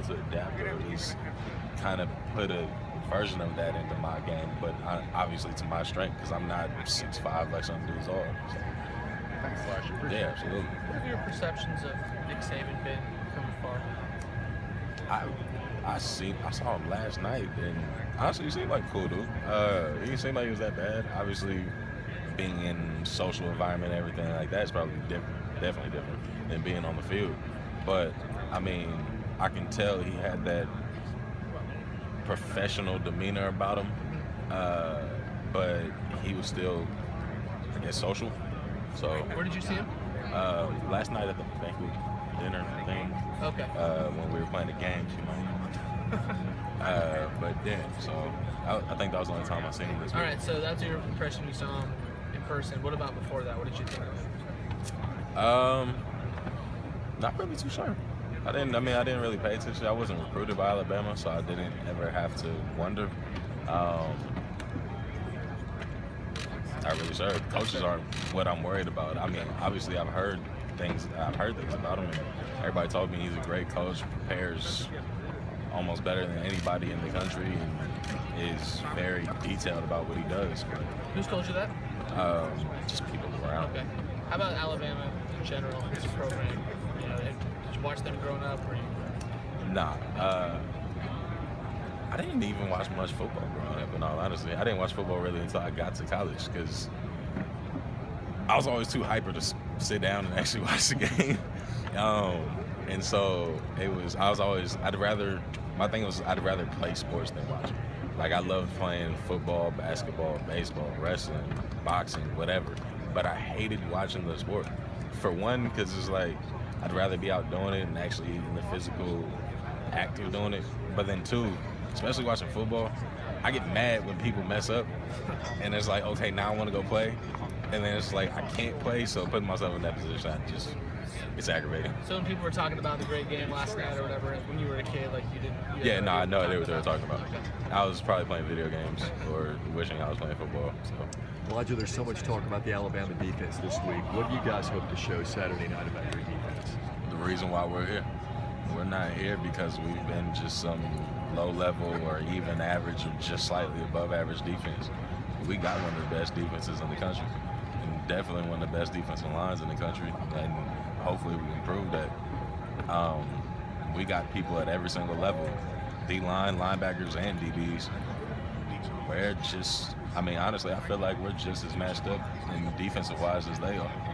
to adapt or at least kind of put a version of that into my game, but obviously to my strength because I'm not 6'5" like some dudes are. So, Thanks, Flash. Appreciate yeah, it. absolutely. What have your perceptions of Nick Saban been from afar? I saw him last night, and honestly, he seemed like a cool dude. He didn't seem like he was that bad. Obviously, being in social environment and everything like that is probably different, definitely different than being on the field. But I mean, I can tell he had that professional demeanor about him, but he was still, I guess, social. So Where did you see him? last night at the banquet dinner thing, Okay. when we were playing the games, but yeah, so I think that was the only time I seen him this All week. right, so that's your impression. You saw him in person. What about before that? What did you think of him? Not really too sure. I didn't really pay attention. I wasn't recruited by Alabama, so I didn't ever have to wonder. Not really sure. Coaches aren't what I'm worried about. I mean, obviously, I've heard things about him, and everybody told me he's a great coach, prepares almost better than anybody in the country, and is very detailed about what he does. Who's told you that? Just people around. Okay. How about Alabama in general as a program? You know, did you watch them growing up? Or Nah. I didn't even watch much football growing up, in all honesty. I didn't watch football really until I got to college because I was always too hyper to sit down and actually watch the game. And so my thing was I'd rather play sports than watch it. Like, I loved playing football, basketball, baseball, wrestling, boxing, whatever. But I hated watching the sport. For one, because it's like, I'd rather be out doing it and actually in the physical act of doing it. But then two, especially watching football, I get mad when people mess up. And it's like, okay, now I want to go play. And then it's like, I can't play, so putting myself in that position, it's aggravating. so when people were talking about the great game last night or whatever, when you were a kid, like you didn't. Yeah, no, I know what they were talking about. Okay. I was probably playing video games or wishing I was playing football. So Elijah, there's so much talk about the Alabama defense this week. What do you guys hope to show Saturday night about your defense? the reason why we're here. We're not here because we've been just some low level or even average or just slightly above average defense. We got one of the best defenses in the country, and definitely one of the best defensive lines in the country, and hopefully we can prove that. We got people at every single level, D-line, linebackers, and DBs. We're just, honestly, I feel like we're just as matched up in defensive-wise as they are.